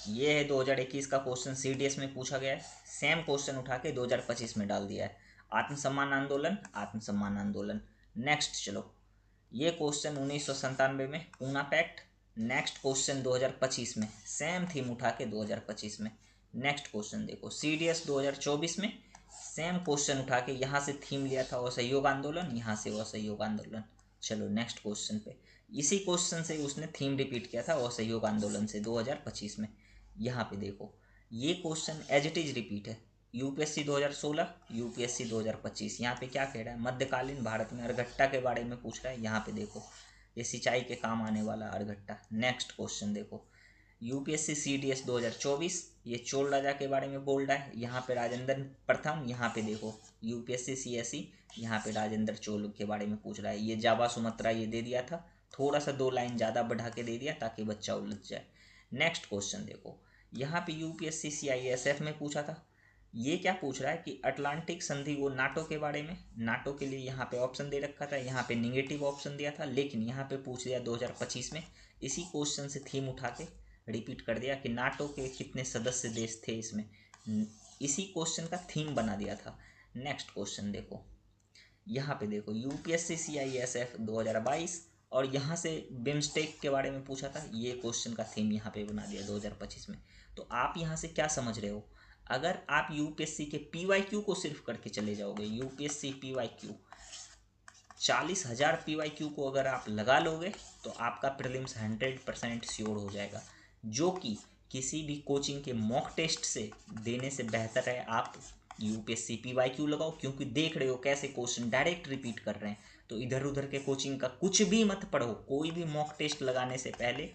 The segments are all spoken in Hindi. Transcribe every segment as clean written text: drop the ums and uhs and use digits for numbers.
ये है 2021 का क्वेश्चन, सीडीएस में पूछा गया है। सेम क्वेश्चन उठा के 2025 में डाल दिया है। आत्मसम्मान आंदोलन, आत्मसम्मान आंदोलन। नेक्स्ट चलो, ये क्वेश्चन 1997 में पूना पैक्ट। नेक्स्ट क्वेश्चन 2025 में सेम थीम उठा के 2025 में। नेक्स्ट क्वेश्चन देखो, सीडीएस 2024 में सेम क्वेश्चन उठा के यहाँ से थीम लिया था असहयोग आंदोलन, यहाँ से असहयोग आंदोलन। चलो नेक्स्ट क्वेश्चन पे, इसी क्वेश्चन से उसने थीम रिपीट किया था असहयोग आंदोलन से 2025 में। यहाँ पे देखो, ये question as it is repeat है। UPSC 2016, UPSC 2025। यहाँ पे क्या कह रहा है, मध्यकालीन भारत में अर्घट्टा के बारे में पूछ रहा है। यहाँ पे देखो, ये सिंचाई के काम आने वाला अर्घट्टा। नेक्स्ट क्वेश्चन देखो, यूपीएससी सीडीएस 2024, ये चोल राजा के बारे में बोल रहा है। यहाँ पे राजेंद्र प्रथम, यहाँ पे देखो यूपीएससी सीएसई, यहाँ पे राजेंद्र चोल के बारे में पूछ रहा है। ये जावा सुमत्रा ये दे दिया था, थोड़ा सा 2 लाइन ज़्यादा बढ़ा के दे दिया ताकि बच्चा उलझ जाए। नेक्स्ट क्वेश्चन देखो, यहाँ पे यूपीएससी सीआईएसएफ में पूछा था। ये क्या पूछ रहा है कि अटलांटिक संधि वो नाटो के बारे में। नाटो के लिए यहाँ पे ऑप्शन दे रखा था, यहाँ पे निगेटिव ऑप्शन दिया था, लेकिन यहाँ पे पूछ दिया 2025 में। इसी क्वेश्चन से थीम उठा के रिपीट कर दिया कि नाटो के कितने सदस्य देश थे इसमें। इसी क्वेश्चन का थीम बना दिया था। नेक्स्ट क्वेश्चन देखो, यहाँ पे देखो यूपीएससी सीआईएसएफ 2022, और यहाँ से बिम्स्टेक के बारे में पूछा था। ये क्वेश्चन का थीम यहाँ पे बना दिया 2025 में। तो आप यहाँ से क्या समझ रहे हो, अगर आप यूपीएससी के पीवाईक्यू को सिर्फ करके चले जाओगे, यूपीएससी पीवाईक्यू 40,000 पीवाईक्यू को अगर आप लगा लोगे तो आपका प्रीलिम्स 100% श्योर हो जाएगा, जो कि किसी भी कोचिंग के मॉक टेस्ट से देने से बेहतर है आप यूपीएससी पीवाईक्यू लगाओ। क्योंकि देख रहे हो कैसे क्वेश्चन डायरेक्ट रिपीट कर रहे हैं, तो इधर उधर के कोचिंग का कुछ भी मत पढ़ो। कोई भी मॉक टेस्ट लगाने से पहले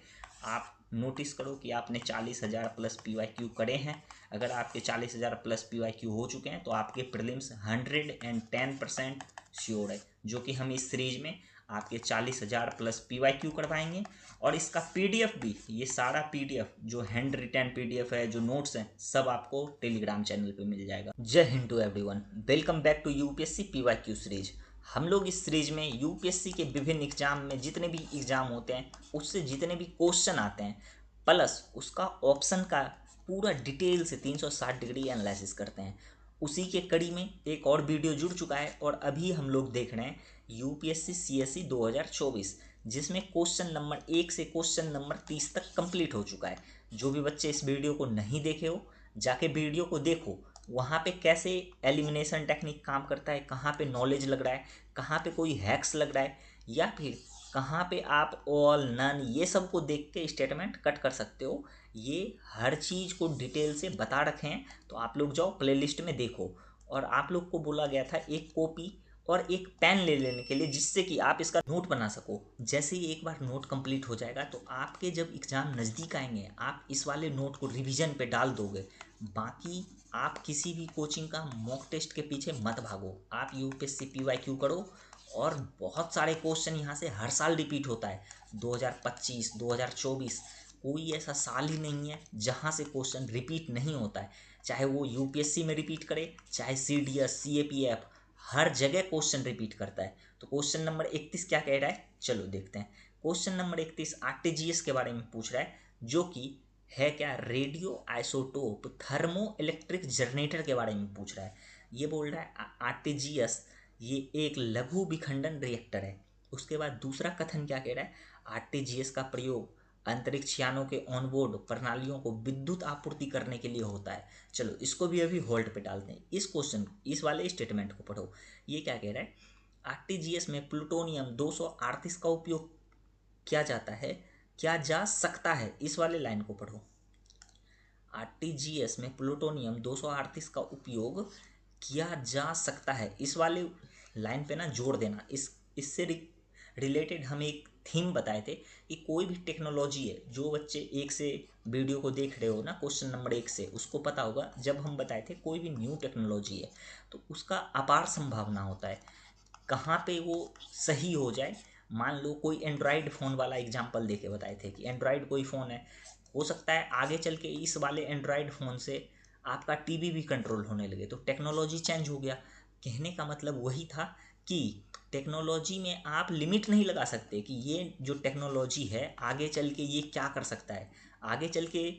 आप नोटिस करो कि आपने 40,000 प्लस पीवाईक्यू करे हैं। अगर आपके 40,000 प्लस पीवाईक्यू हो चुके हैं तो आपके प्रीलिम्स 110% श्योर है, जो कि हम इस सीरीज में आपके 40,000 प्लस पीवाईक्यू करवाएंगे। और इसका पीडीएफ भी, ये सारा पीडीएफ जो हैंड रिटन पीडीएफ है, जो नोट्स हैं, सब आपको टेलीग्राम चैनल पे मिल जाएगा। जय हिंद to everyone, welcome back to UPSC PYQ series. हम लोग इस सीरीज में यूपीएससी के विभिन्न एग्जाम में जितने भी एग्जाम होते हैं उससे जितने भी क्वेश्चन आते हैं प्लस उसका ऑप्शन का पूरा डिटेल से 360 डिग्री एनालिसिस करते हैं। उसी के कड़ी में एक और वीडियो जुड़ चुका है और अभी हम लोग देख रहे हैं यूपीएससी सीएसई 2024, जिसमें क्वेश्चन नंबर 1 से क्वेश्चन नंबर 30 तक कंप्लीट हो चुका है। जो भी बच्चे इस वीडियो को नहीं देखे हो, जाके वीडियो को देखो। वहाँ पे कैसे एलिमिनेशन टेक्निक काम करता है, कहाँ पे नॉलेज लग रहा है, कहाँ पे कोई हैक्स लग रहा है, या फिर कहाँ पे आप ऑल नन ये सब को देख के स्टेटमेंट कट कर सकते हो। ये हर चीज़ को डिटेल से बता रखे हैं, तो आप लोग जाओ प्लेलिस्ट में देखो। और आप लोग को बोला गया था एक कॉपी और एक पेन ले लेने के लिए, जिससे कि आप इसका नोट बना सको। जैसे ही एक बार नोट कंप्लीट हो जाएगा तो आपके जब एग्ज़ाम नज़दीक आएंगे आप इस वाले नोट को रिवीजन पे डाल दोगे। बाकी आप किसी भी कोचिंग का मॉक टेस्ट के पीछे मत भागो, आप यूपीएससी पीवाईक्यू करो। और बहुत सारे क्वेश्चन यहाँ से हर साल रिपीट होता है। 2025, 2024 कोई ऐसा साल ही नहीं है जहाँ से क्वेश्चन रिपीट नहीं होता है। चाहे वो यूपीएससी में रिपीट करे, चाहे सीडीएस, सीएपीएफ, हर जगह क्वेश्चन रिपीट करता है। तो क्वेश्चन नंबर 31 क्या कह रहा है, चलो देखते हैं। क्वेश्चन नंबर 31 आरटीजीएस के बारे में पूछ रहा है, जो कि है क्या, radio isotope thermo electric generator के बारे में पूछ रहा है। ये बोल रहा है आरटीजीएस ये एक लघु विखंडन रिएक्टर है। उसके बाद दूसरा कथन क्या कह रहा है, आरटीजीएस का प्रयोग अंतरिक्ष यानों के ऑनबोर्ड प्रणालियों को विद्युत आपूर्ति करने के लिए होता है। चलो इसको भी अभी होल्ड पे डालते हैं। इस क्वेश्चन, इस वाले स्टेटमेंट को पढ़ो। ये क्या कह रहा है, आरटीजीएस में प्लूटोनियम 238 का उपयोग किया जाता है, क्या जा सकता है, इस वाले लाइन को पढ़ो। आरटीजीएस में प्लूटोनियम 238 का उपयोग किया जा सकता है, इस वाले लाइन पे ना जोड़ देना। इससे रिलेटेड हम एक थीम बताए थे कि कोई भी टेक्नोलॉजी है, जो बच्चे एक से वीडियो को देख रहे हो ना क्वेश्चन नंबर 1 से, उसको पता होगा जब हम बताए थे कोई भी न्यू टेक्नोलॉजी है तो उसका अपार संभावना होता है कहाँ पे वो सही हो जाए। मान लो कोई एंड्रॉयड फ़ोन वाला एग्जांपल देके बताए थे कि एंड्रॉयड कोई फ़ोन है, हो सकता है आगे चल के इस वाले एंड्रॉयड फ़ोन से आपका टीवी भी कंट्रोल होने लगे, तो टेक्नोलॉजी चेंज हो गया। कहने का मतलब वही था कि टेक्नोलॉजी में आप लिमिट नहीं लगा सकते कि ये जो टेक्नोलॉजी है आगे चल के ये क्या कर सकता है। आगे चल के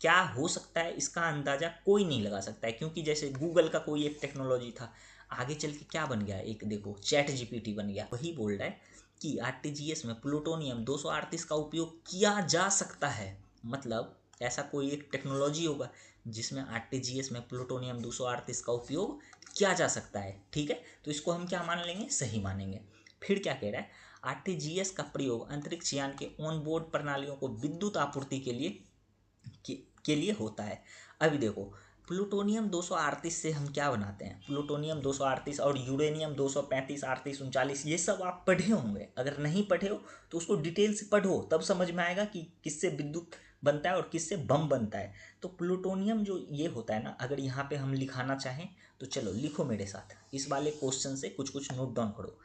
क्या हो सकता है इसका अंदाज़ा कोई नहीं लगा सकता है, क्योंकि जैसे गूगल का कोई एक टेक्नोलॉजी था, आगे चल के क्या बन गया, एक देखो चैट जीपीटी बन गया। वही बोल रहा है कि आरटीजीएस में प्लूटोनियम 238 का उपयोग किया जा सकता है। मतलब ऐसा कोई एक टेक्नोलॉजी होगा जिसमें आरटीजीएस में प्लूटोनियम 238 का उपयोग किया जा सकता है। ठीक है, तो इसको हम क्या मान लेंगे, सही मानेंगे। फिर क्या कह रहा है, आरटीजीएस का प्रयोग अंतरिक्ष यान के ऑनबोर्ड प्रणालियों को विद्युत आपूर्ति के लिए होता है। अभी देखो प्लूटोनियम 238 से हम क्या बनाते हैं, प्लूटोनियम 238 और यूरेनियम 235, 38, 39, ये सब आप पढ़े होंगे। अगर नहीं पढ़े हो तो उसको डिटेल से पढ़ो, तब समझ में आएगा कि किससे विद्युत बनता है और किससे बम बनता है। तो प्लूटोनियम जो ये होता है ना, अगर यहाँ पे हम लिखाना चाहें तो चलो लिखो मेरे साथ, इस वाले क्वेश्चन से कुछ कुछ नोट डाउन करो।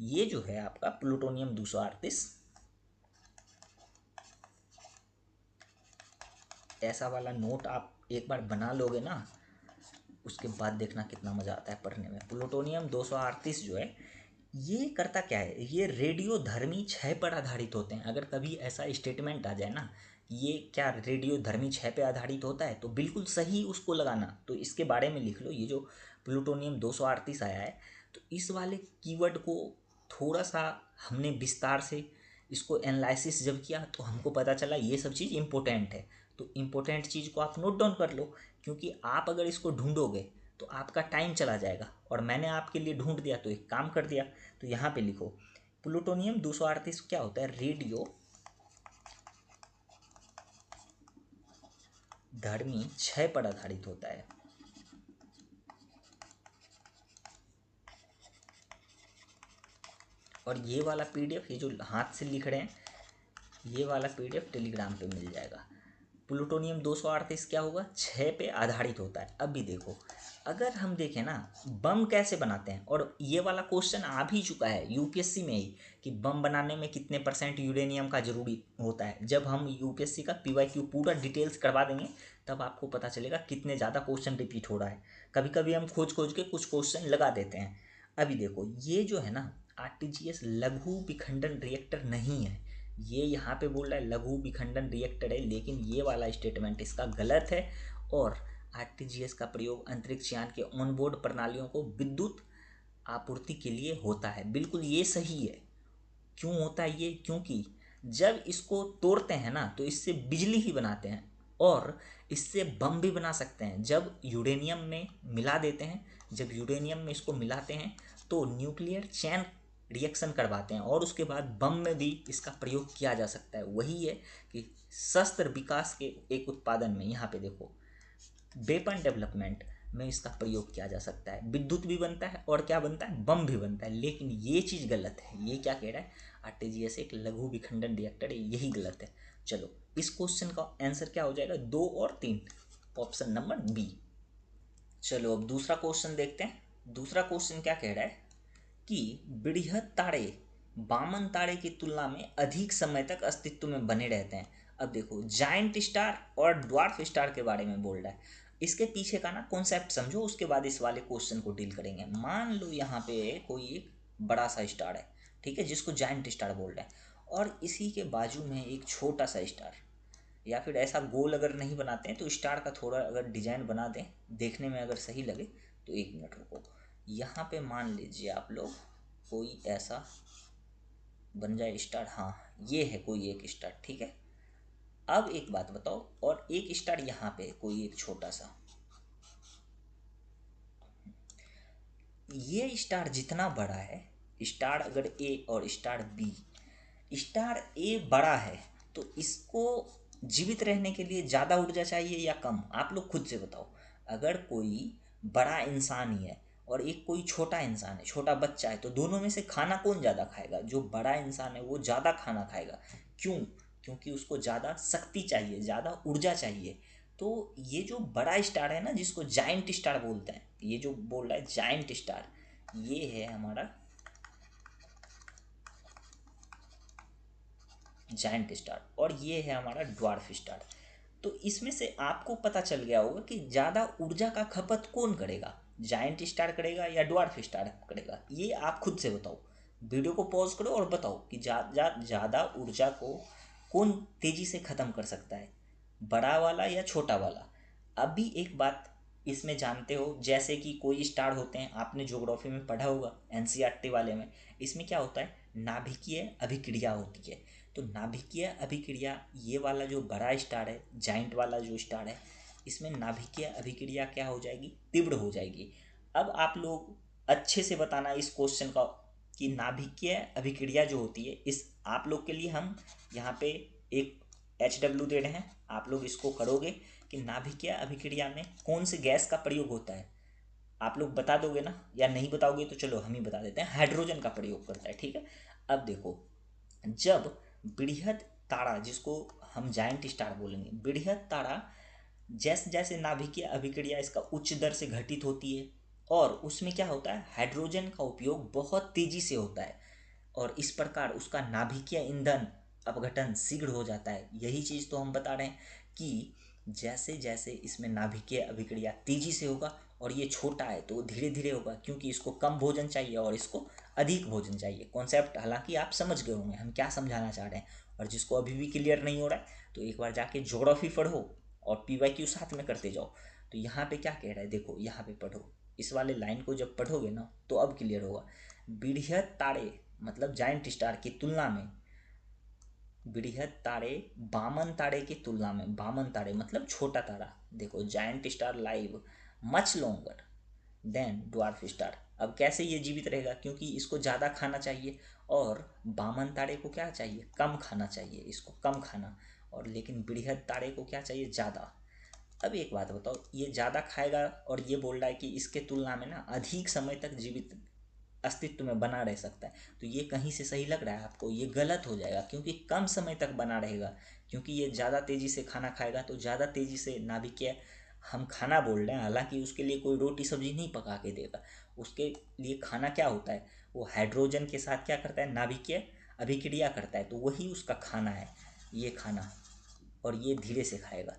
ये जो है आपका प्लूटोनियम 238, ऐसा वाला नोट आप एक बार बना लोगे ना, उसके बाद देखना कितना मज़ा आता है पढ़ने में। प्लूटोनियम 238 जो है ये करता क्या है, ये रेडियोधर्मी क्षय पर आधारित होते हैं। अगर कभी ऐसा स्टेटमेंट आ जाए ना, ये क्या रेडियोधर्मी क्षय पे आधारित होता है, तो बिल्कुल सही उसको लगाना। तो इसके बारे में लिख लो, ये जो प्लूटोनियम 238 आया है, तो इस वाले कीवर्ड को थोड़ा सा हमने विस्तार से इसको एनालिसिस जब किया तो हमको पता चला ये सब चीज़ इम्पोर्टेंट है। तो इम्पोर्टेंट चीज़ को आप नोट डाउन कर लो, क्योंकि आप अगर इसको ढूंढोगे तो आपका टाइम चला जाएगा, और मैंने आपके लिए ढूंढ दिया तो एक काम कर दिया। तो यहाँ पे लिखो प्लूटोनियम 238 क्या होता है, रेडियो धर्मी क्षय पर आधारित होता है। और ये वाला पीडीएफ, ये जो हाथ से लिख रहे हैं, ये वाला पीडीएफ टेलीग्राम पे मिल जाएगा। प्लूटोनियम 238 क्या होगा, क्षय पे आधारित होता है। अब भी देखो, अगर हम देखें ना बम कैसे बनाते हैं, और ये वाला क्वेश्चन आ भी चुका है यूपीएससी में ही, कि बम बनाने में कितने % यूरेनियम का जरूरी होता है। जब हम यूपीएससी का पीवाईक्यू पूरा डिटेल्स करवा देंगे तब आपको पता चलेगा कितने ज़्यादा क्वेश्चन रिपीट हो रहा है। कभी कभी हम खोज खोज के कुछ क्वेश्चन लगा देते हैं। अभी देखो ये जो है ना, आरटीजीएस लघु विखंडन रिएक्टर नहीं है। ये यहाँ पे बोल रहा है लघु विखंडन रिएक्टर है, लेकिन ये वाला स्टेटमेंट इसका गलत है। और आरटीजीएस का प्रयोग अंतरिक्ष यान के ऑनबोर्ड प्रणालियों को विद्युत आपूर्ति के लिए होता है, बिल्कुल ये सही है। क्यों होता है ये, क्योंकि जब इसको तोड़ते हैं ना तो इससे बिजली ही बनाते हैं, और इससे बम भी बना सकते हैं। जब यूरेनियम में मिला देते हैं, जब यूरेनियम में इसको मिलाते हैं तो न्यूक्लियर चैन रिएक्शन करवाते हैं, और उसके बाद बम में भी इसका प्रयोग किया जा सकता है। वही है कि शस्त्र विकास के एक उत्पादन में, यहाँ पे देखो वेपन डेवलपमेंट में इसका प्रयोग किया जा सकता है। विद्युत भी बनता है और क्या बनता है, बम भी बनता है। लेकिन ये चीज़ गलत है। ये क्या कह रहा है, आरटीजीएस एक लघु विखंडन रिएक्टर है, यही गलत है। चलो इस क्वेश्चन का आंसर क्या हो जाएगा, 2 और 3, ऑप्शन नंबर बी। चलो अब दूसरा क्वेश्चन देखते हैं। दूसरा क्वेश्चन क्या कह रहा है कि बृहत तारे वामन तारे की तुलना में अधिक समय तक अस्तित्व में बने रहते हैं। अब देखो जायंट स्टार और ड्वार्फ स्टार के बारे में बोल रहा है। इसके पीछे का ना कॉन्सेप्ट समझो, उसके बाद इस वाले क्वेश्चन को डील करेंगे। मान लो यहाँ पे कोई एक बड़ा सा स्टार है, ठीक है, जिसको जायंट स्टार बोल रहे हैं, और इसी के बाजू में एक छोटा सा स्टार, या फिर ऐसा गोल अगर नहीं बनाते हैं तो स्टार का थोड़ा अगर डिजाइन बना दें, देखने में अगर सही लगे तो 1 मिनट रुको। यहाँ पे मान लीजिए आप लोग कोई ऐसा बन जाए स्टार, हाँ ये है कोई एक स्टार, ठीक है। अब एक बात बताओ, और एक स्टार यहाँ पे कोई एक छोटा सा, ये स्टार जितना बड़ा है, स्टार अगर ए और स्टार बी, स्टार ए बड़ा है तो इसको जीवित रहने के लिए ज़्यादा ऊर्जा चाहिए या कम, आप लोग खुद से बताओ। अगर कोई बड़ा इंसान ही है और एक कोई छोटा इंसान है, छोटा बच्चा है, तो दोनों में से खाना कौन ज़्यादा खाएगा, जो बड़ा इंसान है वो ज़्यादा खाना खाएगा। क्यों, क्योंकि उसको ज़्यादा शक्ति चाहिए, ज़्यादा ऊर्जा चाहिए। तो ये जो बड़ा स्टार है ना, जिसको जायंट स्टार बोलते हैं, ये जो बोल रहा है जायंट स्टार, ये है हमारा जायंट स्टार, और ये है हमारा ड्वार्फ स्टार। तो इसमें से आपको पता चल गया होगा कि ज़्यादा ऊर्जा का खपत कौन करेगा, जायंट स्टार करेगा या ड्वार्फ स्टार करेगा। ये आप खुद से बताओ, वीडियो को पॉज करो और बताओ कि ज़्यादा ऊर्जा को कौन तेज़ी से ख़त्म कर सकता है। बड़ा वाला या छोटा वाला। अभी एक बात इसमें जानते हो, जैसे कि कोई स्टार होते हैं, आपने ज्योग्राफी में पढ़ा होगा एनसीईआरटी वाले में, इसमें क्या होता है, नाभिकीय अभिक्रिया होती है। तो नाभिकीय अभिक्रिया, ये वाला जो बड़ा स्टार है, जाइंट वाला जो स्टार है, इसमें नाभिकीय अभिक्रिया क्या हो जाएगी, तीव्र हो जाएगी। अब आप लोग अच्छे से बताना इस क्वेश्चन का कि नाभिकीय अभिक्रिया जो होती है, इस आप लोग के लिए हम यहाँ पे एक HW दे रहे हैं, आप लोग इसको करोगे कि नाभिकीय अभिक्रिया में कौन से गैस का प्रयोग होता है। आप लोग बता दोगे ना, या नहीं बताओगे तो चलो हम ही बता देते हैं, हाइड्रोजन का प्रयोग करता है। ठीक है, अब देखो, जब बृहद तारा, जिसको हम जाइंट स्टार बोलेंगे, बृहद तारा जैसे जैसे नाभिकीय अभिक्रिया इसका उच्च दर से घटित होती है, और उसमें क्या होता है, हाइड्रोजन का उपयोग बहुत तेजी से होता है, और इस प्रकार उसका नाभिकीय ईंधन अपघटन शीघ्र हो जाता है। यही चीज़ तो हम बता रहे हैं कि जैसे जैसे इसमें नाभिकीय अभिक्रिया तेजी से होगा, और ये छोटा है तो धीरे धीरे होगा, क्योंकि इसको कम भोजन चाहिए और इसको अधिक भोजन चाहिए। कॉन्सेप्ट हालांकि आप समझ गए होंगे हम क्या समझाना चाह रहे हैं, और जिसको अभी भी क्लियर नहीं हो रहा है तो एक बार जाके ज्योग्राफी पढ़ो और PYQ साथ में करते जाओ। तो यहाँ पे क्या कह रहा है, देखो यहाँ पे पढ़ो, इस वाले लाइन को जब पढ़ोगे ना तो अब क्लियर होगा। बृहद तारे मतलब जाइंट स्टार की तुलना में, बृहद तारे बामन तारे की तुलना में, बामन तारे मतलब छोटा तारा, देखो giant star live much longer than dwarf star. अब कैसे ये जीवित रहेगा, क्योंकि इसको ज़्यादा खाना चाहिए, और बामन तारे को क्या चाहिए, कम खाना चाहिए, इसको कम खाना, और लेकिन बृहद तारे को क्या चाहिए, ज़्यादा। अब एक बात बताओ, ये ज़्यादा खाएगा और ये बोल रहा है कि इसके तुलना में ना अधिक समय तक जीवित अस्तित्व में बना रह सकता है, तो ये कहीं से सही लग रहा है आपको, ये गलत हो जाएगा, क्योंकि कम समय तक बना रहेगा, क्योंकि ये ज़्यादा तेज़ी से खाना खाएगा तो ज़्यादा तेज़ी से नाभिकीय, हम खाना बोल रहे हैं, हालांकि उसके लिए कोई रोटी सब्जी नहीं पका के देगा, उसके लिए खाना क्या होता है, वो हाइड्रोजन के साथ क्या करता है, नाभिकीय अभिक्रिया करता है, तो वही उसका खाना है, ये खाना, और ये धीरे से खाएगा।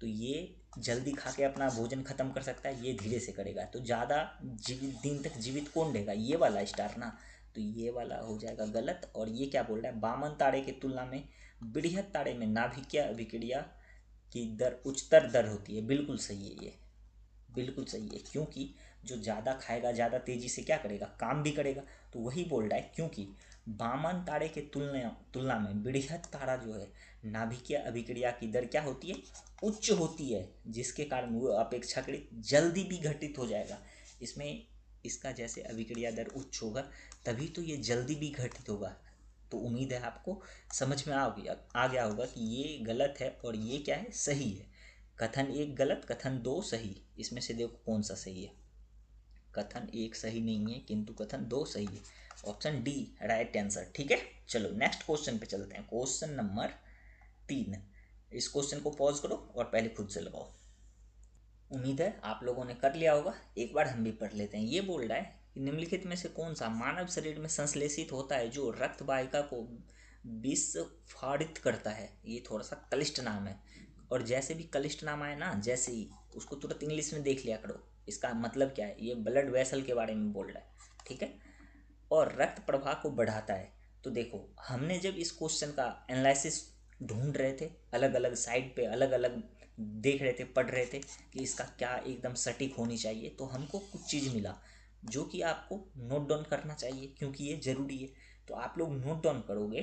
तो ये जल्दी खा के अपना भोजन खत्म कर सकता है, ये धीरे से करेगा, तो ज़्यादा जीवित दिन तक जीवित कौन रहेगा, ये वाला स्टार ना, तो ये वाला हो जाएगा गलत। और ये क्या बोल रहा है, बामन तारे की तुलना में बृहद तारे में नाभिकीय अभिक्रिया की दर उच्चतर दर होती है, बिल्कुल सही है ये, बिल्कुल सही है, क्योंकि जो ज़्यादा खाएगा ज़्यादा तेज़ी से क्या करेगा, काम भी करेगा। तो वही बोल रहा है, क्योंकि वामन तारे के तुलना तुलना में बृहद तारा जो है, नाभिकीय अभिक्रिया की दर क्या होती है, उच्च होती है, जिसके कारण वो अपेक्षाकृत जल्दी भी घटित हो जाएगा। इसमें इसका जैसे अभिक्रिया दर उच्च होगा तभी तो ये जल्दी भी घटित होगा। तो उम्मीद है आपको समझ में आ गया होगा कि ये गलत है और ये क्या है, सही है। कथन एक गलत, कथन दो सही, इसमें से देखो कौन सा सही है। कथन एक सही नहीं है किंतु कथन दो सही है, ऑप्शन डी राइट आंसर। ठीक है, चलो नेक्स्ट क्वेश्चन पे चलते हैं, क्वेश्चन नंबर 3। इस क्वेश्चन को पॉज करो और पहले खुद से लगाओ। उम्मीद है आप लोगों ने कर लिया होगा, एक बार हम भी पढ़ लेते हैं। ये बोल रहा है कि निम्नलिखित में से कौन सा मानव शरीर में संश्लेषित होता है जो रक्त वाहिका को विस्फारित करता है। ये थोड़ा सा क्लिष्ट नाम है, और जैसे भी क्लिष्ट नाम आए ना, जैसे ही उसको तुरंत इंग्लिश में देख लिया करो, इसका मतलब क्या है, ये ब्लड वेसल के बारे में बोल रहा है। ठीक है, और रक्त प्रवाह को बढ़ाता है। तो देखो, हमने जब इस क्वेश्चन का एनालिसिस ढूंढ रहे थे, अलग अलग साइड पे अलग अलग देख रहे थे, पढ़ रहे थे कि इसका क्या एकदम सटीक होनी चाहिए, तो हमको कुछ चीज़ मिला जो कि आपको नोट डाउन करना चाहिए, क्योंकि ये ज़रूरी है। तो आप लोग नोट डाउन करोगे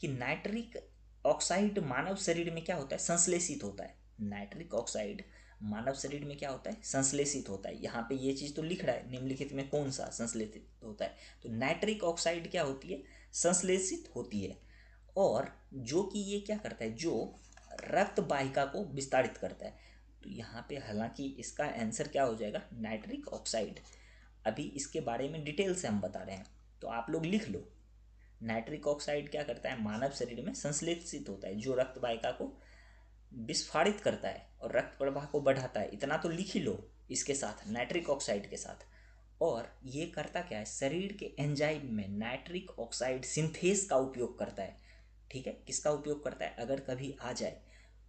कि नाइट्रिक ऑक्साइड मानव शरीर में क्या होता है, संश्लेषित होता है। नाइट्रिक ऑक्साइड मानव शरीर में क्या होता है, संश्लेषित होता है। यहाँ पे ये चीज़ तो लिख रहा है, निम्नलिखित में कौन सा संश्लेषित होता है, तो नाइट्रिक ऑक्साइड क्या होती है, संश्लेषित होती है। और जो कि ये क्या करता है, जो रक्त वाहिका को विस्तारित करता है। तो यहाँ पे हालांकि इसका आंसर क्या हो जाएगा, नाइट्रिक ऑक्साइड। अभी इसके बारे में डिटेल से हम बता रहे हैं, तो आप लोग लिख लो। नाइट्रिक ऑक्साइड क्या करता है, मानव शरीर में संश्लेषित होता है, जो रक्त वाहिका को विस्फारित करता है और रक्त प्रवाह को बढ़ाता है। इतना तो लिख ही लो इसके साथ, नाइट्रिक ऑक्साइड के साथ। और ये करता क्या है, शरीर के एंजाइम में नाइट्रिक ऑक्साइड सिंथेस का उपयोग करता है। ठीक है, किसका उपयोग करता है, अगर कभी आ जाए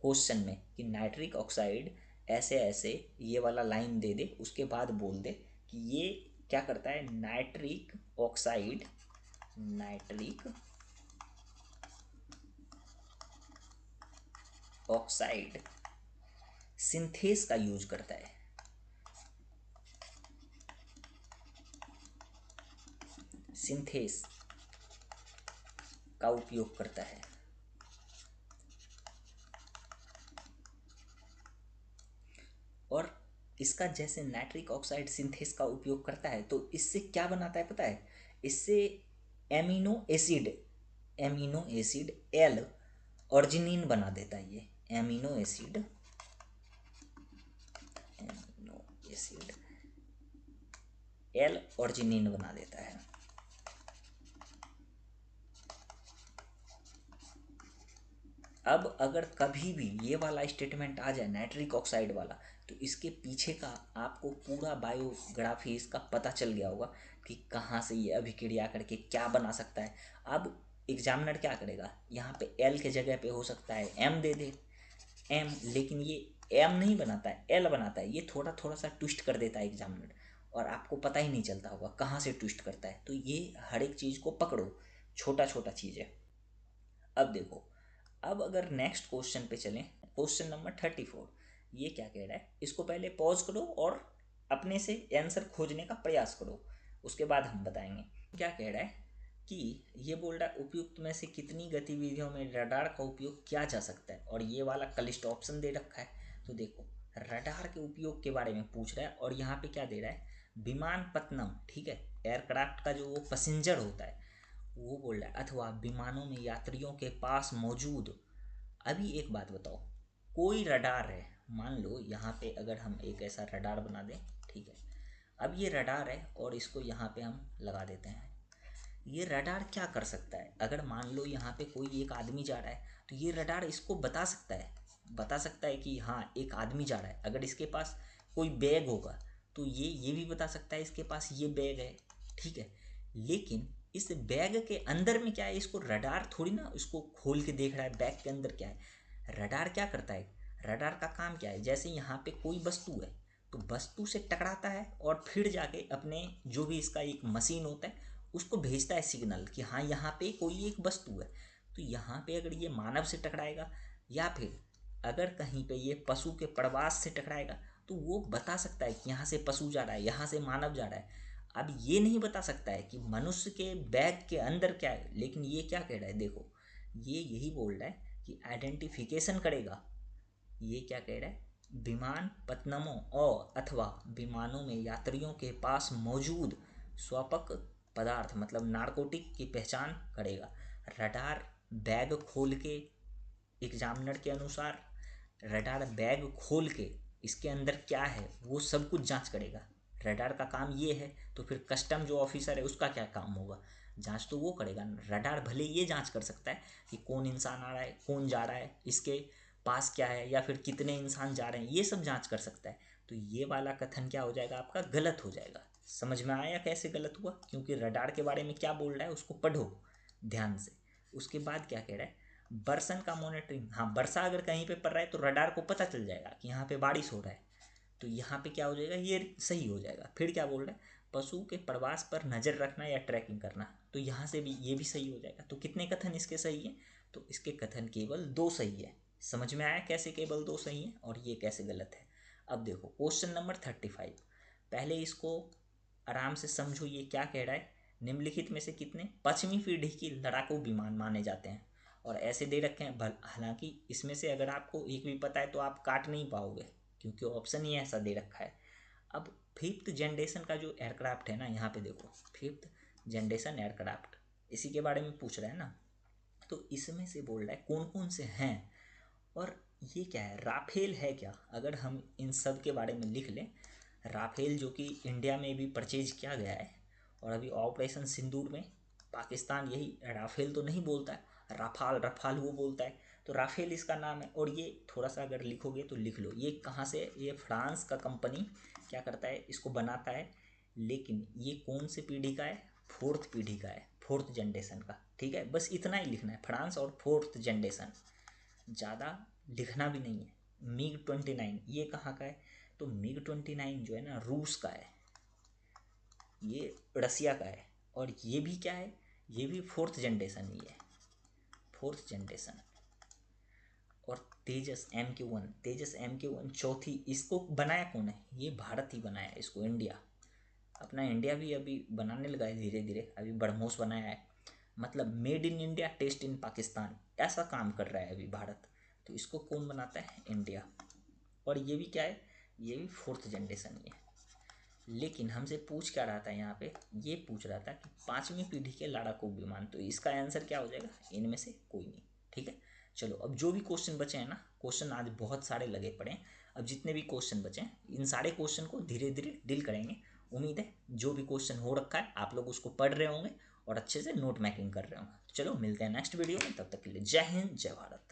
क्वेश्चन में कि नाइट्रिक ऑक्साइड ऐसे ऐसे, ये वाला लाइन दे दे, उसके बाद बोल दे कि ये क्या करता है, nitric oxide, nitric oxide synthase का यूज करता है, सिंथेस का उपयोग करता है। और इसका जैसे नाइट्रिक ऑक्साइड सिंथेस का उपयोग करता है तो इससे क्या बनाता है पता है? इससे amino acid, amino acid L arginine बना देता है। ये amino acid, amino acid L arginine बना देता है। अब अगर कभी भी ये वाला स्टेटमेंट आ जाए नाइट्रिक ऑक्साइड वाला, तो इसके पीछे का आपको पूरा बायोग्राफी इसका पता चल गया होगा कि कहाँ से ये अभिक्रिया करके क्या बना सकता है। अब एग्जामिनर क्या करेगा, यहाँ पे एल के जगह पे हो सकता है एम दे दे, एम, लेकिन ये एम नहीं बनाता है, एल बनाता है। ये थोड़ा थोड़ा सा ट्विस्ट कर देता है एग्जामिनर, और आपको पता ही नहीं चलता होगा कहाँ से ट्विस्ट करता है। तो ये हर एक चीज़ को पकड़ो, छोटा छोटा चीज़ है। अब देखो, अब अगर नेक्स्ट क्वेश्चन पे चलें, क्वेश्चन नंबर 34, ये क्या कह रहा है, इसको पहले पॉज करो और अपने से आंसर खोजने का प्रयास करो, उसके बाद हम बताएंगे। क्या कह रहा है कि ये बोल रहा है उपयुक्त में से कितनी गतिविधियों में रडार का उपयोग किया जा सकता है, और ये वाला लिस्ट ऑप्शन दे रखा है। तो देखो, रडार के उपयोग के बारे में पूछ रहा है, और यहाँ पे क्या दे रहा है, विमानपत्तनम, ठीक है, एयरक्राफ्ट का जो वो पैसेंजर होता है वो बोल रहा है, अथवा विमानों में यात्रियों के पास मौजूद। अभी एक बात बताओ, कोई रडार है, मान लो यहाँ पे अगर हम एक ऐसा रडार बना दें, ठीक है, अब ये रडार है और इसको यहाँ पे हम लगा देते हैं। ये रडार क्या कर सकता है, अगर मान लो यहाँ पे कोई एक आदमी जा रहा है, तो ये रडार इसको बता सकता है, बता सकता है कि हाँ एक आदमी जा रहा है। अगर इसके पास कोई बैग होगा तो ये भी बता सकता है इसके पास ये बैग है, ठीक है। लेकिन इस बैग के अंदर में क्या है, इसको रडार थोड़ी ना इसको खोल के देख रहा है बैग के अंदर क्या है। रडार क्या करता है, रडार का काम क्या है, जैसे यहाँ पे कोई वस्तु है तो वस्तु से टकराता है और फिर जाके अपने जो भी इसका एक मशीन होता है उसको भेजता है सिग्नल कि हाँ यहाँ पे कोई एक वस्तु है। तो यहाँ पे अगर ये मानव से टकराएगा या फिर अगर कहीं पे ये पशु के प्रवास से टकराएगा तो वो बता सकता है कि यहाँ से पशु जा रहा है, यहाँ से मानव जा रहा है। अब ये नहीं बता सकता है कि मनुष्य के बैग के अंदर क्या है, लेकिन ये क्या कह रहा है, देखो ये यही बोल रहा है कि आइडेंटिफिकेशन करेगा। ये क्या कह रहा है, विमानपत्तनमों और अथवा विमानों में यात्रियों के पास मौजूद स्वापक पदार्थ मतलब नारकोटिक की पहचान करेगा। रडार बैग खोल के, एग्जामिनर के अनुसार रडार बैग खोल के इसके अंदर क्या है वो सब कुछ जांच करेगा। रडार का काम ये है, तो फिर कस्टम जो ऑफिसर है उसका क्या काम होगा, जांच तो वो करेगा। रडार भले ये जांच कर सकता है कि कौन इंसान आ रहा है, कौन जा रहा है, इसके पास क्या है, या फिर कितने इंसान जा रहे हैं, ये सब जांच कर सकता है। तो ये वाला कथन क्या हो जाएगा आपका, गलत हो जाएगा। समझ में आया कैसे गलत हुआ, क्योंकि रडार के बारे में क्या बोल रहा है उसको पढ़ो ध्यान से। उसके बाद क्या कह रहा है, बरसन का मॉनिटरिंग, हाँ वर्षा अगर कहीं पे पड़ रहा है तो रडार को पता चल जाएगा कि यहाँ पे बारिश हो रहा है, तो यहाँ पे क्या हो जाएगा, ये सही हो जाएगा। फिर क्या बोल रहा है, पशु के प्रवास पर नज़र रखना या ट्रैकिंग करना, तो यहाँ से भी ये भी सही हो जाएगा। तो कितने कथन इसके सही हैं, तो इसके कथन केवल 2 सही है। समझ में आया कैसे केवल 2 सही हैं और ये कैसे गलत है। अब देखो क्वेश्चन नंबर 35, पहले इसको आराम से समझो। ये क्या कह रहा है, निम्नलिखित में से कितने पश्चिमी पीढ़ी की लड़ाकू विमान माने जाते हैं, और ऐसे दे रखे हैं। हालांकि इसमें से अगर आपको एक भी पता है तो आप काट नहीं पाओगे, क्योंकि ऑप्शन ही ऐसा दे रखा है। अब फिफ्थ जनरेशन का जो एयरक्राफ्ट है ना, यहाँ पे देखो फिफ्थ जनरेशन एयरक्राफ्ट, इसी के बारे में पूछ रहा है ना। तो इसमें से बोल रहा है कौन कौन से हैं, और ये क्या है, राफेल है क्या। अगर हम इन सब के बारे में लिख लें, राफेल जो कि इंडिया में भी परचेज किया गया है, और अभी ऑपरेशन सिंदूर में पाकिस्तान यही राफेल तो नहीं बोलता है, रफाल रफाल वो बोलता है, तो राफेल इसका नाम है। और ये थोड़ा सा अगर लिखोगे तो लिख लो, ये कहाँ से, ये फ्रांस का कंपनी क्या करता है, इसको बनाता है। लेकिन ये कौन से पीढ़ी का है, फोर्थ पीढ़ी का है, फोर्थ जनरेशन का, ठीक है। बस इतना ही लिखना है, फ्रांस और फोर्थ जनरेशन, ज़्यादा लिखना भी नहीं है। MiG-29 ये कहाँ का है, तो MiG-29 जो है ना रूस का है, ये रसिया का है। और ये भी क्या है, ये भी फोर्थ जनरेशन ही है, फोर्थ जनरेशन। और तेजस MQ1, तेजस MQ1 चौथी, इसको बनाया कौन है? ये भारत ही बनाया है इसको, इंडिया। अपना इंडिया भी अभी बनाने लगा है धीरे धीरे, अभी ब्रह्मोस बनाया है, मतलब मेड इन इंडिया टेस्ट इन पाकिस्तान, ऐसा काम कर रहा है अभी भारत। तो इसको कौन बनाता है? इंडिया। और ये भी क्या है? ये भी 4th जनरेशन ही है। लेकिन हमसे पूछ क्या रहा था यहाँ पे? ये पूछ रहा था कि 5वीं पीढ़ी के लड़ाकू विमान, तो इसका आंसर क्या हो जाएगा? इनमें से कोई नहीं। ठीक है, चलो अब जो भी क्वेश्चन बचे हैं ना, क्वेश्चन आज बहुत सारे लगे पड़े हैं, अब जितने भी क्वेश्चन बचे हैं इन सारे क्वेश्चन को धीरे धीरे डील करेंगे। उम्मीद है जो भी क्वेश्चन हो रखा है आप लोग उसको पढ़ रहे होंगे और अच्छे से नोट मेकिंग कर रहे होंगे। चलो मिलते हैं नेक्स्ट वीडियो में, तब तक के लिए जय हिंद, जय भारत।